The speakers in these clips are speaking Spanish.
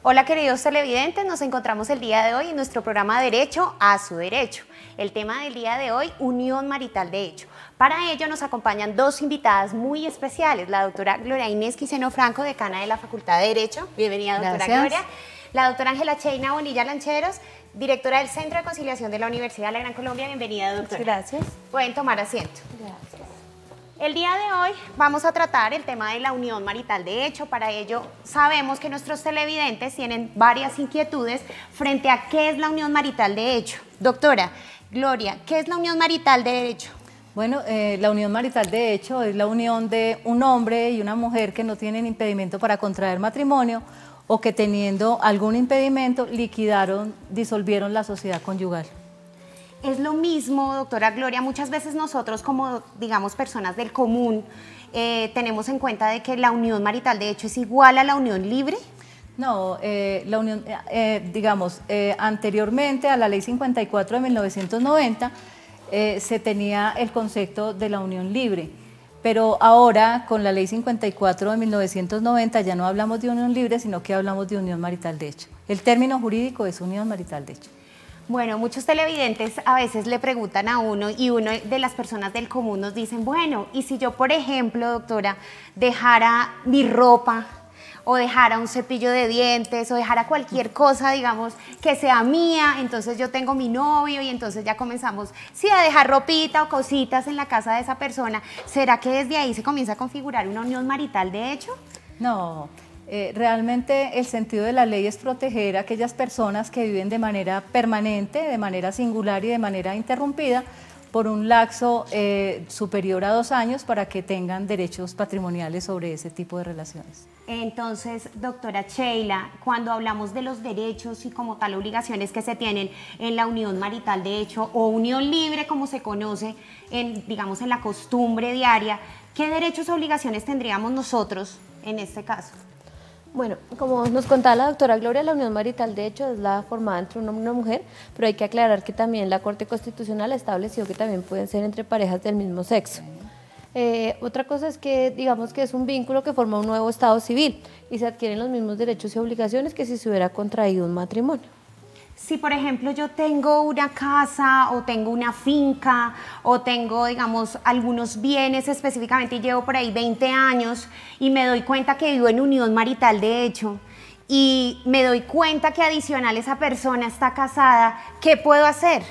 Hola queridos televidentes, nos encontramos el día de hoy en nuestro programa Derecho a su Derecho. El tema del día de hoy, unión marital de hecho. Para ello nos acompañan dos invitadas muy especiales, la doctora Gloria Inés Quiseno Franco, decana de la Facultad de Derecho. Bienvenida, doctora Gracias. Gloria. La doctora Ángela Cheina Bonilla Lancheros, directora del Centro de Conciliación de la Universidad de la Gran Colombia. Bienvenida, doctora. Gracias. Pueden tomar asiento. Gracias. El día de hoy vamos a tratar el tema de la unión marital de hecho. Para ello sabemos que nuestros televidentes tienen varias inquietudes frente a qué es la unión marital de hecho. Doctora Gloria, ¿qué es la unión marital de hecho? Bueno, la unión marital de hecho es la unión de un hombre y una mujer que no tienen impedimento para contraer matrimonio o que teniendo algún impedimento disolvieron la sociedad conyugal. Es lo mismo, doctora Gloria, muchas veces nosotros como, digamos, personas del común, tenemos en cuenta de que la unión marital de hecho es igual a la unión libre. No, la unión, anteriormente a la Ley 54 de 1990 se tenía el concepto de la unión libre, pero ahora con la Ley 54 de 1990 ya no hablamos de unión libre, sino que hablamos de unión marital de hecho. El término jurídico es unión marital de hecho. Bueno, muchos televidentes a veces le preguntan a uno y uno de las personas del común nos dicen, bueno, y si yo, por ejemplo, doctora, dejara mi ropa o dejara un cepillo de dientes o dejara cualquier cosa, digamos, que sea mía, entonces yo tengo mi novio y entonces ya comenzamos, sí, a dejar ropita o cositas en la casa de esa persona, ¿será que desde ahí se comienza a configurar una unión marital de hecho? No. Realmente el sentido de la ley es proteger a aquellas personas que viven de manera permanente, de manera singular y de manera interrumpida por un lapso superior a 2 años para que tengan derechos patrimoniales sobre ese tipo de relaciones. Entonces, doctora Sheila, cuando hablamos de los derechos y como tal obligaciones que se tienen en la unión marital de hecho o unión libre como se conoce digamos, en la costumbre diaria, ¿qué derechos o obligaciones tendríamos nosotros en este caso? Bueno, como nos contaba la doctora Gloria, la unión marital de hecho es la formada entre un hombre y una mujer, pero hay que aclarar que también la Corte Constitucional ha establecido que también pueden ser entre parejas del mismo sexo. Otra cosa es que digamos que es un vínculo que forma un nuevo estado civil y se adquieren los mismos derechos y obligaciones que si se hubiera contraído un matrimonio. Si, por ejemplo, yo tengo una casa o tengo una finca o tengo, digamos, algunos bienes específicamente y llevo por ahí 20 años y me doy cuenta que vivo en unión marital de hecho y me doy cuenta que adicional esa persona está casada, ¿qué puedo hacer?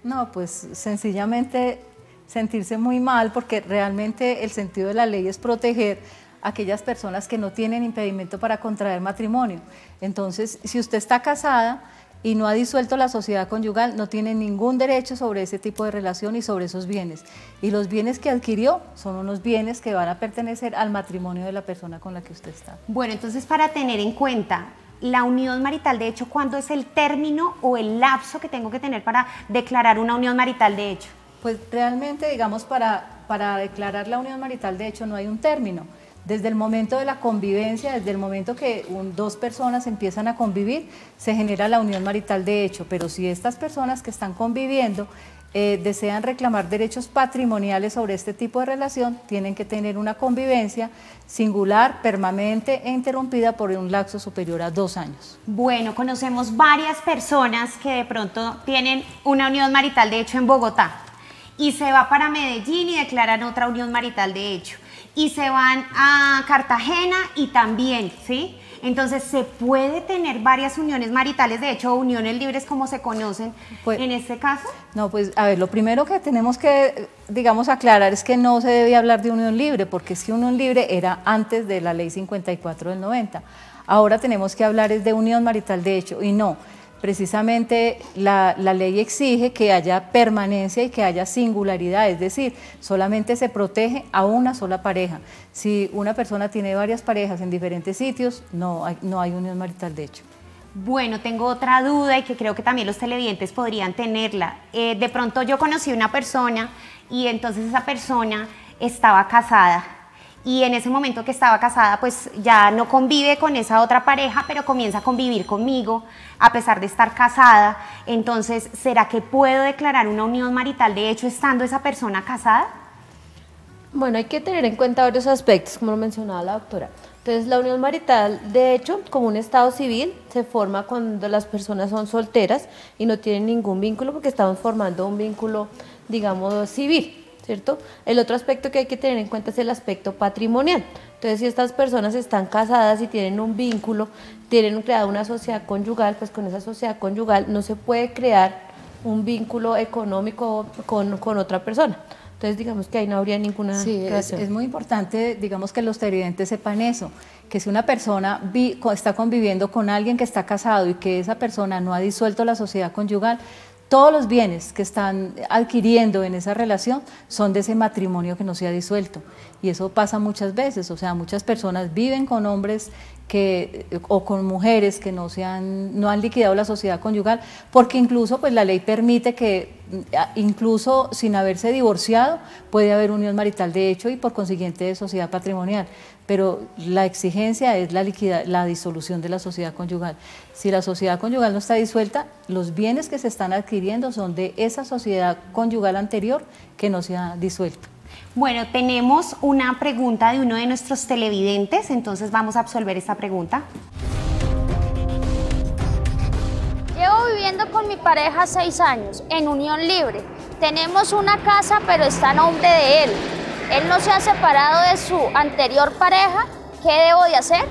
No, pues sencillamente sentirse muy mal porque realmente el sentido de la ley es proteger a aquellas personas que no tienen impedimento para contraer matrimonio. Entonces, si usted está casada y no ha disuelto la sociedad conyugal, no tiene ningún derecho sobre ese tipo de relación y sobre esos bienes. Y los bienes que adquirió son unos bienes que van a pertenecer al matrimonio de la persona con la que usted está. Bueno, entonces para tener en cuenta la unión marital de hecho, ¿cuándo es el término o el lapso que tengo que tener para declarar una unión marital de hecho? Pues realmente, digamos, para declarar la unión marital de hecho no hay un término. Desde el momento de la convivencia, desde el momento que dos personas empiezan a convivir, se genera la unión marital de hecho, pero si estas personas que están conviviendo desean reclamar derechos patrimoniales sobre este tipo de relación, tienen que tener una convivencia singular, permanente e interrumpida por un lapso superior a 2 años. Bueno, conocemos varias personas que de pronto tienen una unión marital de hecho en Bogotá y se va para Medellín y declaran otra unión marital de hecho. Y se van a Cartagena y también, ¿sí? Entonces, ¿se puede tener varias uniones maritales, de hecho, uniones libres como se conocen pues, en este caso? No, pues, a ver, lo primero que tenemos que, digamos, aclarar es que no se debe hablar de unión libre, porque es que unión libre era antes de la Ley 54 del 90. Ahora tenemos que hablar es de unión marital de hecho, y no. Precisamente la ley exige que haya permanencia y que haya singularidad, es decir, solamente se protege a una sola pareja. Si una persona tiene varias parejas en diferentes sitios, no hay unión marital de hecho. Bueno, tengo otra duda y que creo que también los televidentes podrían tenerla. De pronto yo conocí una persona y entonces esa persona estaba casada. Y en ese momento que estaba casada, pues ya no convive con esa otra pareja, pero comienza a convivir conmigo, a pesar de estar casada. Entonces, ¿será que puedo declarar una unión marital de hecho estando esa persona casada? Bueno, hay que tener en cuenta varios aspectos, como lo mencionaba la doctora. Entonces, la unión marital, de hecho, como un estado civil, se forma cuando las personas son solteras y no tienen ningún vínculo, porque estamos formando un vínculo, digamos, civil, ¿cierto? El otro aspecto que hay que tener en cuenta es el aspecto patrimonial. Entonces, si estas personas están casadas y tienen un vínculo, tienen creado una sociedad conyugal, pues con esa sociedad conyugal no se puede crear un vínculo económico con otra persona. Entonces, digamos que ahí no habría ninguna relación. Es muy importante, digamos, que los televidentes sepan eso, que si una persona está conviviendo con alguien que está casado y que esa persona no ha disuelto la sociedad conyugal, todos los bienes que están adquiriendo en esa relación son de ese matrimonio que no se ha disuelto. Y eso pasa muchas veces, o sea, muchas personas viven con hombres o con mujeres que no han liquidado la sociedad conyugal, porque incluso pues la ley permite que incluso sin haberse divorciado puede haber unión marital de hecho y por consiguiente de sociedad patrimonial, pero la exigencia es la disolución de la sociedad conyugal. Si la sociedad conyugal no está disuelta, los bienes que se están adquiriendo son de esa sociedad conyugal anterior que no se ha disuelto. Bueno, tenemos una pregunta de uno de nuestros televidentes, entonces vamos a absolver esta pregunta. Llevo viviendo con mi pareja 6 años, en unión libre. Tenemos una casa, pero está a nombre de él. Él no se ha separado de su anterior pareja. ¿Qué debo de hacer?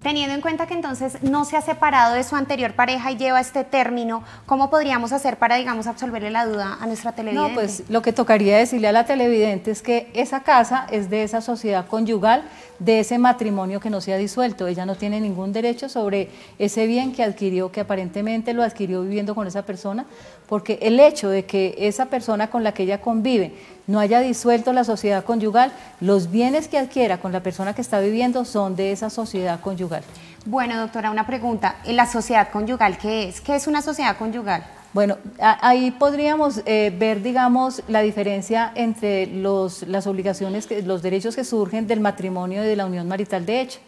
Teniendo en cuenta que entonces no se ha separado de su anterior pareja y lleva este término, ¿cómo podríamos hacer para, digamos, absolverle la duda a nuestra televidente? No, pues lo que tocaría decirle a la televidente es que esa casa es de esa sociedad conyugal, de ese matrimonio que no se ha disuelto. Ella no tiene ningún derecho sobre ese bien que adquirió, que aparentemente lo adquirió viviendo con esa persona, porque el hecho de que esa persona con la que ella convive no haya disuelto la sociedad conyugal, los bienes que adquiera con la persona que está viviendo son de esa sociedad conyugal. Bueno, doctora, una pregunta. ¿La sociedad conyugal qué es? ¿Qué es una sociedad conyugal? Bueno, ahí podríamos ver, digamos, la diferencia entre las obligaciones, los derechos que surgen del matrimonio y de la unión marital de hecho.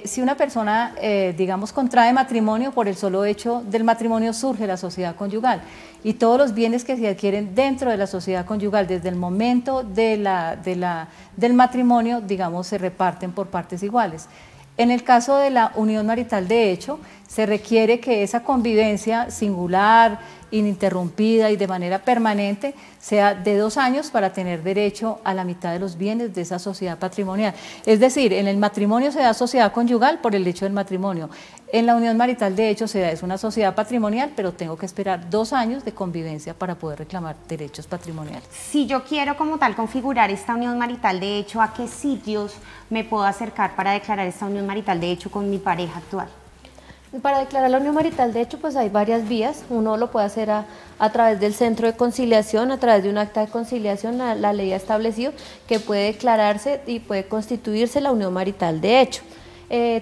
Si una persona, digamos, contrae matrimonio, por el solo hecho del matrimonio surge la sociedad conyugal y todos los bienes que se adquieren dentro de la sociedad conyugal desde el momento del matrimonio, digamos, se reparten por partes iguales. En el caso de la unión marital de hecho, se requiere que esa convivencia singular, ininterrumpida y de manera permanente sea de 2 años para tener derecho a la mitad de los bienes de esa sociedad patrimonial. Es decir, en el matrimonio se da sociedad conyugal por el hecho del matrimonio. En la unión marital de hecho es una sociedad patrimonial, pero tengo que esperar 2 años de convivencia para poder reclamar derechos patrimoniales. Si yo quiero como tal configurar esta unión marital de hecho, ¿a qué sitios me puedo acercar para declarar esta unión marital de hecho con mi pareja actual? Para declarar la unión marital, de hecho, pues hay varias vías. Uno lo puede hacer a través del centro de conciliación, a través de un acta de conciliación. La ley ha establecido que puede declararse y puede constituirse la unión marital de hecho.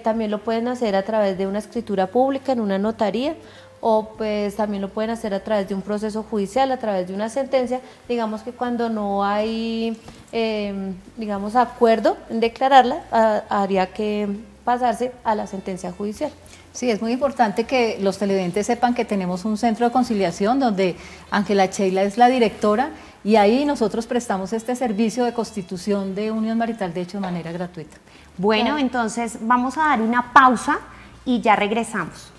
También lo pueden hacer a través de una escritura pública en una notaría, o pues también lo pueden hacer a través de un proceso judicial, a través de una sentencia. Digamos que cuando no hay, digamos, acuerdo en declararla, habría que pasarse a la sentencia judicial. Sí, es muy importante que los televidentes sepan que tenemos un centro de conciliación donde Ángela Sheila es la directora y ahí nosotros prestamos este servicio de constitución de unión marital de hecho de manera gratuita. Bueno, claro. Entonces vamos a dar una pausa y ya regresamos.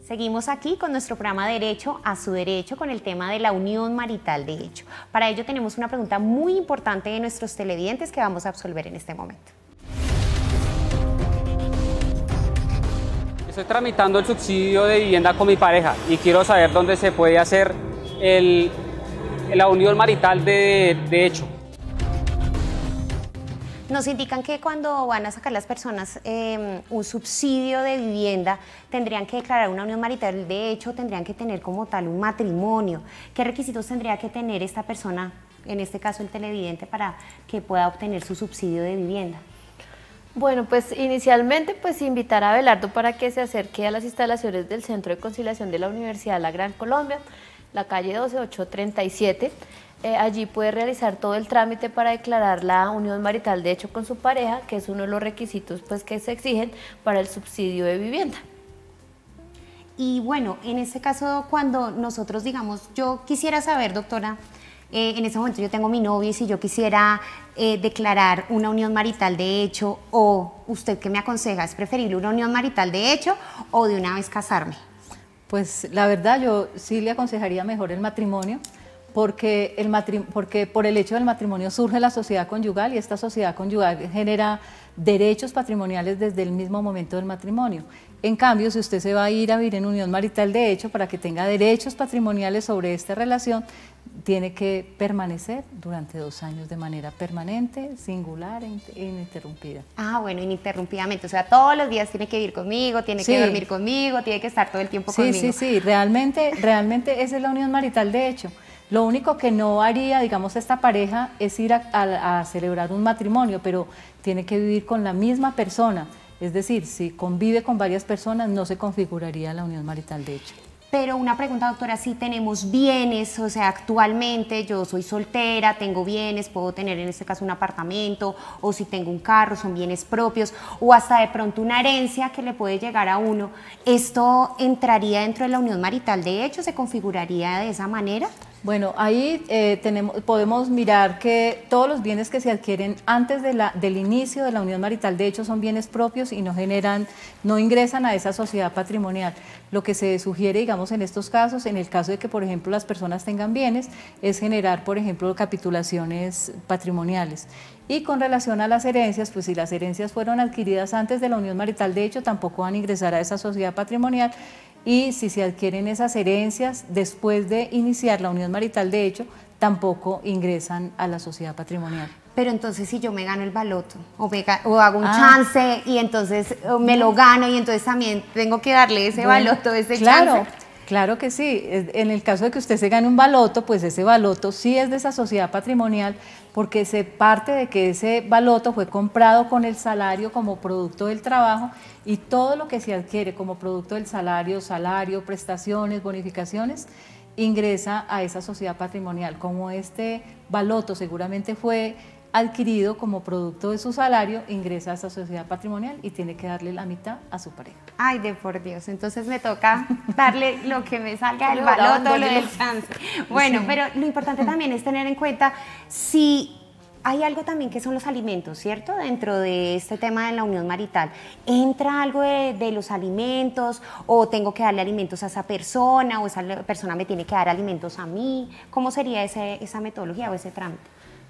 Seguimos aquí con nuestro programa Derecho a su Derecho con el tema de la unión marital de hecho. Para ello tenemos una pregunta muy importante de nuestros televidentes que vamos a absolver en este momento. Estoy tramitando el subsidio de vivienda con mi pareja y quiero saber dónde se puede hacer la unión marital de hecho. Nos indican que cuando van a sacar las personas un subsidio de vivienda, tendrían que declarar una unión marital de hecho, tendrían que tener como tal un matrimonio. ¿Qué requisitos tendría que tener esta persona, en este caso el televidente, para que pueda obtener su subsidio de vivienda? Bueno, pues inicialmente pues invitar a Abelardo para que se acerque a las instalaciones del Centro de Conciliación de la Universidad de la Gran Colombia, la calle 12837. Allí puede realizar todo el trámite para declarar la unión marital de hecho con su pareja, que es uno de los requisitos pues, que se exigen para el subsidio de vivienda. Y bueno, en este caso, cuando nosotros digamos, yo quisiera saber, doctora, en ese momento yo tengo mi novio y si yo quisiera declarar una unión marital de hecho, o usted qué me aconseja, ¿es preferible una unión marital de hecho o de una vez casarme? Pues la verdad yo sí le aconsejaría mejor el matrimonio, porque por el hecho del matrimonio surge la sociedad conyugal y esta sociedad conyugal genera derechos patrimoniales desde el mismo momento del matrimonio. En cambio, si usted se va a ir a vivir en unión marital de hecho, para que tenga derechos patrimoniales sobre esta relación, tiene que permanecer durante 2 años de manera permanente, singular e ininterrumpida. Ah, bueno, ininterrumpidamente, o sea, todos los días tiene que vivir conmigo, tiene que dormir conmigo, tiene que estar todo el tiempo conmigo. Sí, realmente esa es la unión marital de hecho. Lo único que no haría, digamos, esta pareja es ir a celebrar un matrimonio, pero tiene que vivir con la misma persona. Es decir, si convive con varias personas, no se configuraría la unión marital de hecho. Pero una pregunta, doctora, si tenemos bienes, o sea, actualmente yo soy soltera, tengo bienes, puedo tener en este caso un apartamento, o si tengo un carro, son bienes propios, o hasta de pronto una herencia que le puede llegar a uno, ¿esto entraría dentro de la unión marital de hecho? ¿Se configuraría de esa manera? Bueno, ahí podemos mirar que todos los bienes que se adquieren antes del inicio de la unión marital de hecho son bienes propios y no ingresan a esa sociedad patrimonial. Lo que se sugiere, digamos, en estos casos, en el caso de que, por ejemplo, las personas tengan bienes, es generar, por ejemplo, capitulaciones patrimoniales. Y con relación a las herencias, pues si las herencias fueron adquiridas antes de la unión marital de hecho, tampoco van a ingresar a esa sociedad patrimonial. Y si se adquieren esas herencias después de iniciar la unión marital de hecho, tampoco ingresan a la sociedad patrimonial. Pero entonces si yo me gano el baloto o hago un chance y entonces me lo gano y entonces también tengo que darle ese baloto, ese chance. Claro que sí. En el caso de que usted se gane un baloto, pues ese baloto sí es de esa sociedad patrimonial porque se parte de que ese baloto fue comprado con el salario como producto del trabajo y todo lo que se adquiere como producto del salario, prestaciones, bonificaciones, ingresa a esa sociedad patrimonial. Como este baloto seguramente fue adquirido como producto de su salario, ingresa a esa sociedad patrimonial y tiene que darle la mitad a su pareja. Ay, de por Dios, entonces me toca darle lo que me salga del baloto, lo del chance. Bueno, sí. Pero lo importante también es tener en cuenta si hay algo también que son los alimentos, ¿cierto? Dentro de este tema de la unión marital, ¿entra algo de los alimentos o tengo que darle alimentos a esa persona o esa persona me tiene que dar alimentos a mí? ¿Cómo sería esa metodología o ese trámite?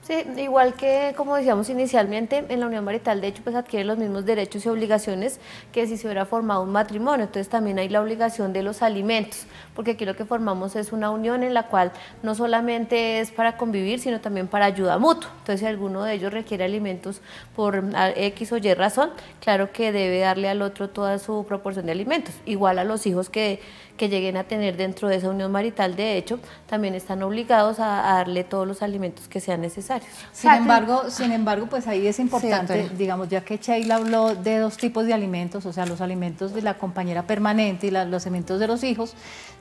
Sí, igual que como decíamos inicialmente, en la unión marital de hecho pues adquiere los mismos derechos y obligaciones que si se hubiera formado un matrimonio, entonces también hay la obligación de los alimentos, porque aquí lo que formamos es una unión en la cual no solamente es para convivir, sino también para ayuda mutua, entonces si alguno de ellos requiere alimentos por X o Y razón, claro que debe darle al otro toda su proporción de alimentos, igual a los hijos que lleguen a tener dentro de esa unión marital de hecho, también están obligados a darle todos los alimentos que sean necesarios. Sin embargo, pues ahí es importante, sí, digamos, ya que Sheila habló de 2 tipos de alimentos, o sea, los alimentos de la compañera permanente y los alimentos de los hijos,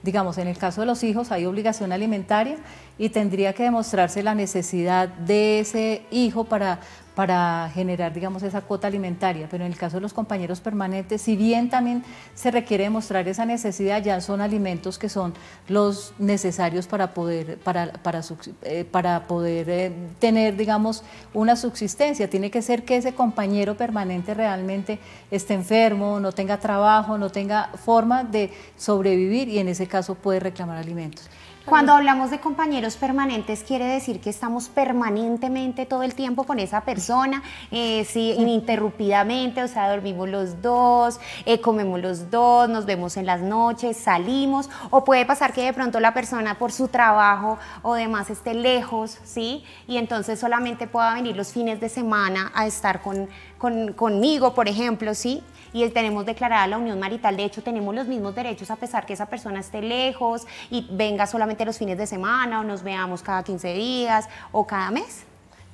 digamos, en el caso de los hijos hay obligación alimentaria y tendría que demostrarse la necesidad de ese hijo para generar, digamos, esa cuota alimentaria, pero en el caso de los compañeros permanentes, si bien también se requiere demostrar esa necesidad, ya son alimentos que son los necesarios para poder tener, digamos, una subsistencia. Tiene que ser que ese compañero permanente realmente esté enfermo, no tenga trabajo, no tenga forma de sobrevivir y en ese caso puede reclamar alimentos. Cuando hablamos de compañeros permanentes, quiere decir que estamos permanentemente todo el tiempo con esa persona, sí, ininterrumpidamente, o sea, dormimos los dos, comemos los dos, nos vemos en las noches, salimos, o puede pasar que de pronto la persona por su trabajo o demás esté lejos, ¿sí? Y entonces solamente pueda venir los fines de semana a estar conmigo, por ejemplo, ¿sí? Y tenemos declarada la unión marital, de hecho tenemos los mismos derechos a pesar que esa persona esté lejos y venga solamente los fines de semana o nos veamos cada 15 días o cada mes.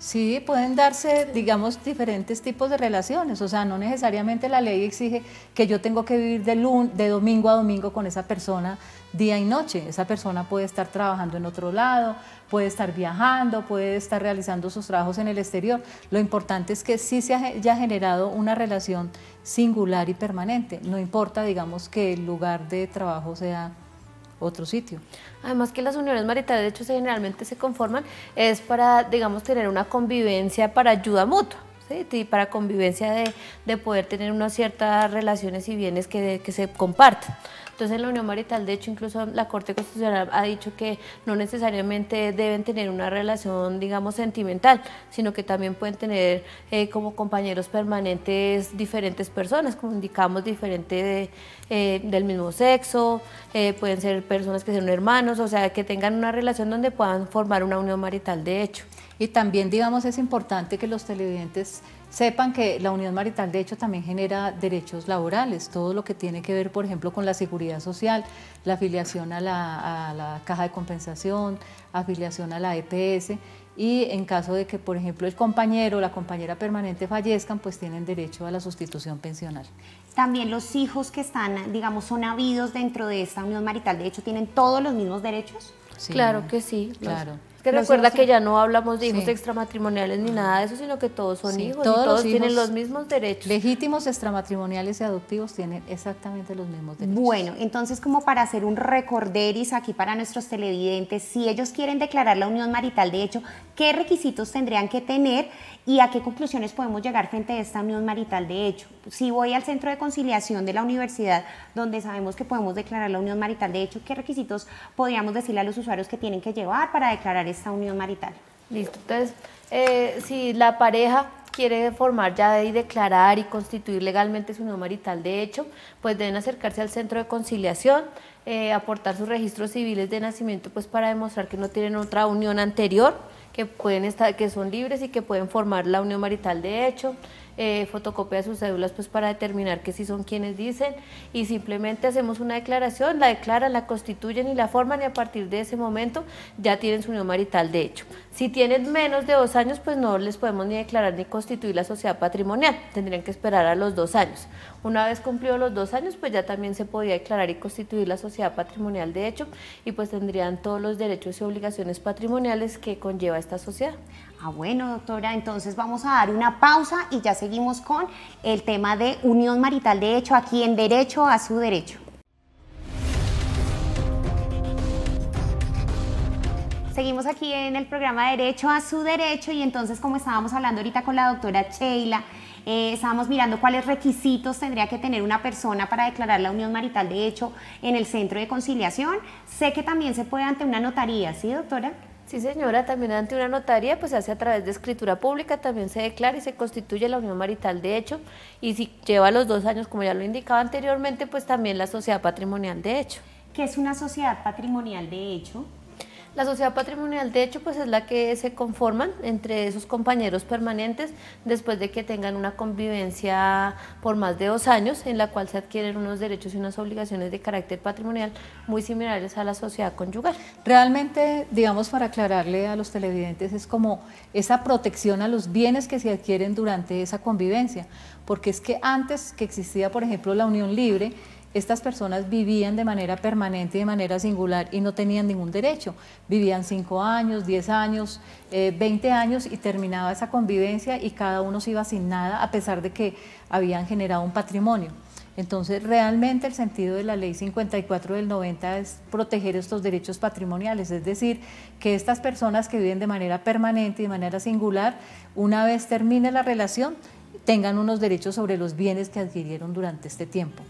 Sí, pueden darse, digamos, diferentes tipos de relaciones, o sea, no necesariamente la ley exige que yo tengo que vivir de domingo a domingo con esa persona día y noche. Esa persona puede estar trabajando en otro lado, puede estar viajando, puede estar realizando sus trabajos en el exterior. Lo importante es que sí se haya generado una relación singular y permanente, no importa, digamos, que el lugar de trabajo sea otro sitio. Además que las uniones maritales, de hecho, generalmente se conforman es para, digamos, tener una convivencia para ayuda mutua, ¿sí? Y para convivencia de poder tener unas ciertas relaciones y bienes que se comparten. Entonces, en la unión marital, de hecho, incluso la Corte Constitucional ha dicho que no necesariamente deben tener una relación, digamos, sentimental, sino que también pueden tener como compañeros permanentes diferentes personas, como indicamos, diferentes del mismo sexo, pueden ser personas que sean hermanos, o sea, que tengan una relación donde puedan formar una unión marital de hecho. Y también, digamos, es importante que los televidentes sepan que la unión marital de hecho también genera derechos laborales, todo lo que tiene que ver, por ejemplo, con la seguridad social, la afiliación a la caja de compensación, afiliación a la EPS, y en caso de que, por ejemplo, el compañero o la compañera permanente fallezcan, pues tienen derecho a la sustitución pensional. También los hijos que están, digamos, son habidos dentro de esta unión marital, de hecho, ¿tienen todos los mismos derechos? Sí, claro que sí. Claro. Es que recuerda que ya no hablamos de hijos sí. extramatrimoniales ni nada de eso, sino que todos son Sí, hijos todos y todos los hijos tienen los mismos derechos. Legítimos, extramatrimoniales y adoptivos tienen exactamente los mismos derechos. Bueno, entonces como para hacer un recorderis aquí para nuestros televidentes, si ellos quieren declarar la unión marital de hecho, ¿qué requisitos tendrían que tener y a qué conclusiones podemos llegar frente a esta unión marital de hecho? Si voy al centro de conciliación de la universidad, donde sabemos que podemos declarar la unión marital de hecho, ¿qué requisitos podríamos decirle a los usuarios que tienen que llevar para declarar esta unión marital? Listo, entonces, si la pareja quiere formar ya y declarar y constituir legalmente su unión marital de hecho, pues deben acercarse al centro de conciliación, aportar sus registros civiles de nacimiento pues para demostrar que no tienen otra unión anterior, que pueden estar, que son libres y que pueden formar la unión marital de hecho, fotocopia de sus cédulas pues para determinar que sí son quienes dicen, y simplemente hacemos una declaración, la declaran, la constituyen y la forman, y a partir de ese momento ya tienen su unión marital de hecho. Si tienen menos de 2 años, pues no les podemos ni declarar ni constituir la sociedad patrimonial, tendrían que esperar a los 2 años. Una vez cumplidos los 2 años, pues ya también se podría declarar y constituir la sociedad patrimonial de hecho, y pues tendrían todos los derechos y obligaciones patrimoniales que conlleva esta sociedad. Ah, bueno, doctora, entonces vamos a dar una pausa y ya seguimos con el tema de unión marital de hecho aquí en Derecho a su Derecho. Seguimos aquí en el programa Derecho a su Derecho y entonces, como estábamos hablando ahorita con la doctora Sheila, estábamos mirando cuáles requisitos tendría que tener una persona para declarar la unión marital de hecho en el centro de conciliación. Sé que también se puede ante una notaría, ¿sí, doctora? Sí, señora, también ante una notaría, pues se hace a través de escritura pública, también se declara y se constituye la unión marital de hecho, y si lleva los 2 años, como ya lo indicaba anteriormente, pues también la sociedad patrimonial de hecho. ¿Qué es una sociedad patrimonial de hecho? La sociedad patrimonial de hecho pues es la que se conforman entre sus compañeros permanentes después de que tengan una convivencia por más de 2 años, en la cual se adquieren unos derechos y unas obligaciones de carácter patrimonial muy similares a la sociedad conyugal. Realmente, digamos, para aclararle a los televidentes, es como esa protección a los bienes que se adquieren durante esa convivencia, porque es que antes que existía, por ejemplo, la unión libre, estas personas vivían de manera permanente y de manera singular y no tenían ningún derecho. Vivían 5 años, 10 años, 20 años y terminaba esa convivencia y cada uno se iba sin nada a pesar de que habían generado un patrimonio. Entonces, realmente el sentido de la Ley 54 del 90 es proteger estos derechos patrimoniales, es decir, que estas personas que viven de manera permanente y de manera singular, una vez termine la relación, tengan unos derechos sobre los bienes que adquirieron durante este tiempo.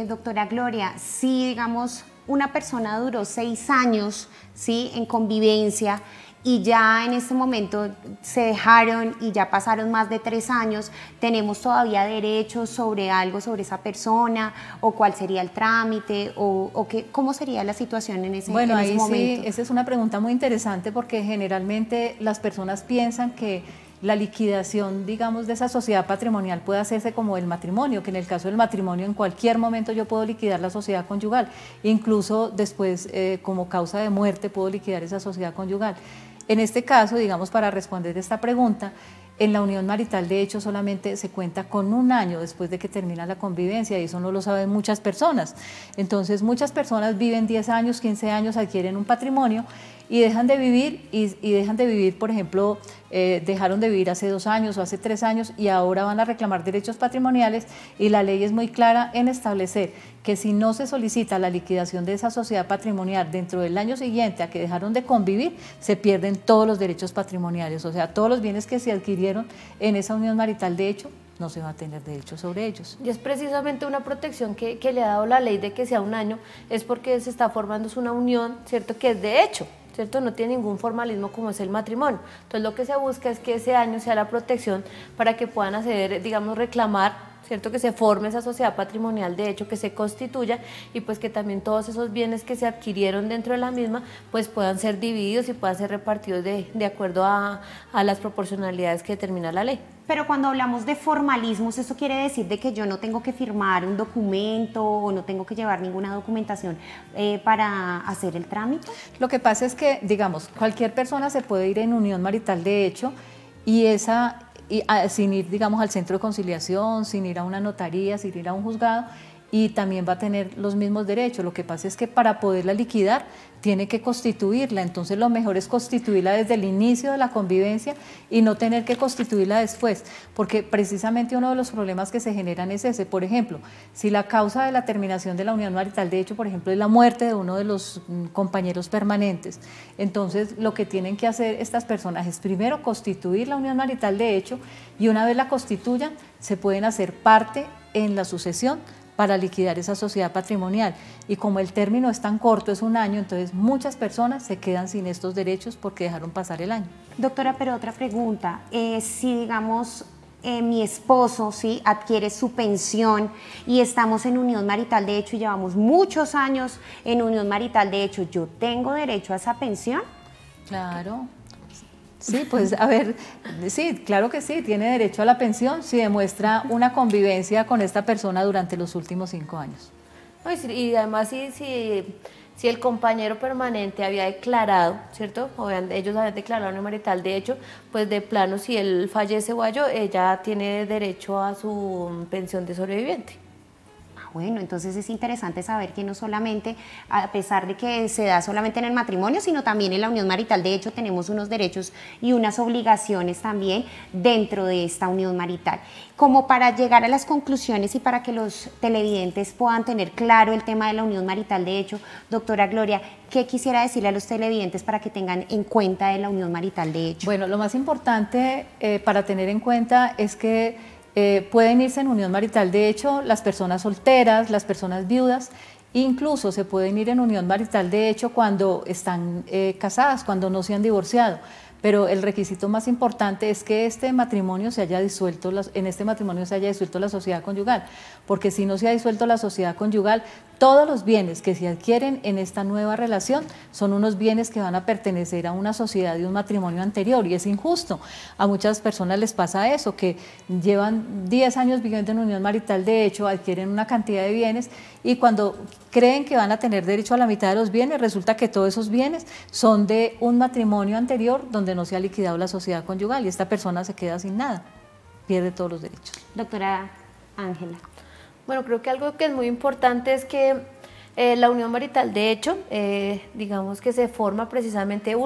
Doctora Gloria, si digamos una persona duró 6 años, ¿sí?, en convivencia y ya en este momento se dejaron y ya pasaron más de 3 años, ¿tenemos todavía derechos sobre algo, sobre esa persona? ¿O cuál sería el trámite? ¿O qué, cómo sería la situación en ese, bueno, en ese momento? Bueno, ahí sí, esa es una pregunta muy interesante porque generalmente las personas piensan que la liquidación, digamos, de esa sociedad patrimonial puede hacerse como el matrimonio, que en el caso del matrimonio en cualquier momento yo puedo liquidar la sociedad conyugal, incluso después como causa de muerte puedo liquidar esa sociedad conyugal. En este caso, digamos, para responder esta pregunta, en la unión marital de hecho solamente se cuenta con 1 año después de que termina la convivencia y eso no lo saben muchas personas. Entonces muchas personas viven 10 años, 15 años, adquieren un patrimonio y dejan de vivir y dejan de vivir, por ejemplo, dejaron de vivir hace 2 años o hace 3 años y ahora van a reclamar derechos patrimoniales y la ley es muy clara en establecer que si no se solicita la liquidación de esa sociedad patrimonial dentro del año siguiente a que dejaron de convivir, se pierden todos los derechos patrimoniales, o sea, todos los bienes que se adquirieron en esa unión marital de hecho, no se va a tener derecho sobre ellos. Y es precisamente una protección que le ha dado la ley de que sea 1 año, es porque se está formando una unión, ¿cierto?, que es de hecho, ¿cierto? No tiene ningún formalismo como es el matrimonio. Entonces lo que se busca es que ese año sea la protección para que puedan hacer, digamos, reclamar, ¿cierto?, que se forme esa sociedad patrimonial de hecho, que se constituya y pues que también todos esos bienes que se adquirieron dentro de la misma pues puedan ser divididos y puedan ser repartidos de acuerdo a las proporcionalidades que determina la ley. Pero cuando hablamos de formalismos, ¿eso quiere decir de que yo no tengo que firmar un documento o no tengo que llevar ninguna documentación para hacer el trámite? Lo que pasa es que, digamos, cualquier persona se puede ir en unión marital de hecho y sin ir, digamos, al centro de conciliación, sin ir a una notaría, sin ir a un juzgado, y también va a tener los mismos derechos. Lo que pasa es que para poderla liquidar tiene que constituirla, entonces lo mejor es constituirla desde el inicio de la convivencia y no tener que constituirla después, porque precisamente uno de los problemas que se generan es ese. Por ejemplo, si la causa de la terminación de la unión marital de hecho, por ejemplo, es la muerte de uno de los compañeros permanentes, entonces lo que tienen que hacer estas personas es primero constituir la unión marital de hecho y una vez la constituyan se pueden hacer parte en la sucesión para liquidar esa sociedad patrimonial. Y como el término es tan corto, es 1 año, entonces muchas personas se quedan sin estos derechos porque dejaron pasar el año. Doctora, pero otra pregunta, si digamos mi esposo ¿sí?, adquiere su pensión y estamos en unión marital de hecho y llevamos muchos años en unión marital de hecho, ¿yo tengo derecho a esa pensión? Claro. Sí, pues a ver, sí, claro que sí, tiene derecho a la pensión si demuestra una convivencia con esta persona durante los últimos 5 años. Y además si el compañero permanente había declarado, ¿cierto? Ellos habían declarado unión marital, de hecho, pues de plano si él fallece o algo, ella tiene derecho a su pensión de sobreviviente. Bueno, entonces es interesante saber que no solamente, a pesar de que se da solamente en el matrimonio, sino también en la unión marital, de hecho tenemos unos derechos y unas obligaciones también dentro de esta unión marital. Como para llegar a las conclusiones y para que los televidentes puedan tener claro el tema de la unión marital, de hecho, doctora Gloria, ¿qué quisiera decirle a los televidentes para que tengan en cuenta de la unión marital de hecho? Bueno, lo más importante para tener en cuenta es que pueden irse en unión marital de hecho las personas solteras, las personas viudas, incluso se pueden ir en unión marital de hecho cuando están casadas, cuando no se han divorciado. Pero el requisito más importante es que en este matrimonio se haya disuelto la sociedad conyugal, porque si no se ha disuelto la sociedad conyugal, todos los bienes que se adquieren en esta nueva relación son unos bienes que van a pertenecer a una sociedad de un matrimonio anterior y es injusto. A muchas personas les pasa eso, que llevan 10 años viviendo en unión marital de hecho, adquieren una cantidad de bienes y cuando creen que van a tener derecho a la mitad de los bienes, resulta que todos esos bienes son de un matrimonio anterior donde no se ha liquidado la sociedad conyugal y esta persona se queda sin nada, pierde todos los derechos. Doctora Ángela. Bueno, creo que algo que es muy importante es que la unión marital de hecho, digamos que se forma precisamente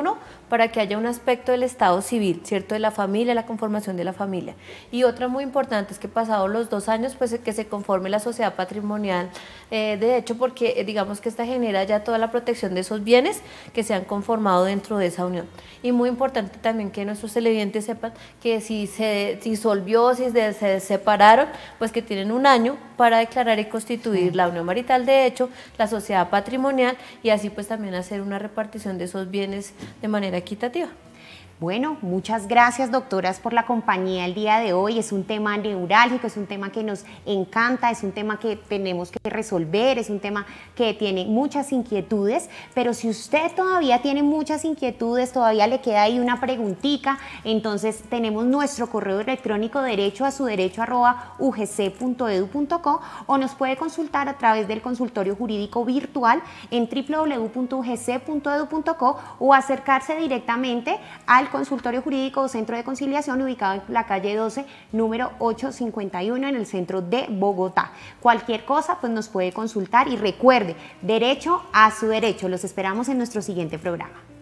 para que haya un aspecto del estado civil, ¿cierto?, de la familia, la conformación de la familia. Y otra muy importante es que pasados los 2 años, pues que se conforme la sociedad patrimonial de hecho, porque digamos que esta genera ya toda la protección de esos bienes que se han conformado dentro de esa unión. Y muy importante también que nuestros televidentes sepan que si se disolvió, si se separaron, pues que tienen 1 año para declarar y constituir la unión marital de hecho, la sociedad patrimonial y así pues también hacer una repartición de esos bienes de manera equitativa. Bueno, muchas gracias, doctoras, por la compañía el día de hoy. Es un tema neurálgico, es un tema que nos encanta, es un tema que tenemos que resolver, es un tema que tiene muchas inquietudes, pero si usted todavía tiene muchas inquietudes, todavía le queda ahí una preguntita, entonces tenemos nuestro correo electrónico derechoasuderecho@ugc.edu.co o nos puede consultar a través del consultorio jurídico virtual en www.ugc.edu.co o acercarse directamente al consultorio jurídico o centro de conciliación ubicado en la calle 12, número 851 en el centro de Bogotá. Cualquier cosa pues nos puede consultar y recuerde, derecho a su derecho. Los esperamos en nuestro siguiente programa.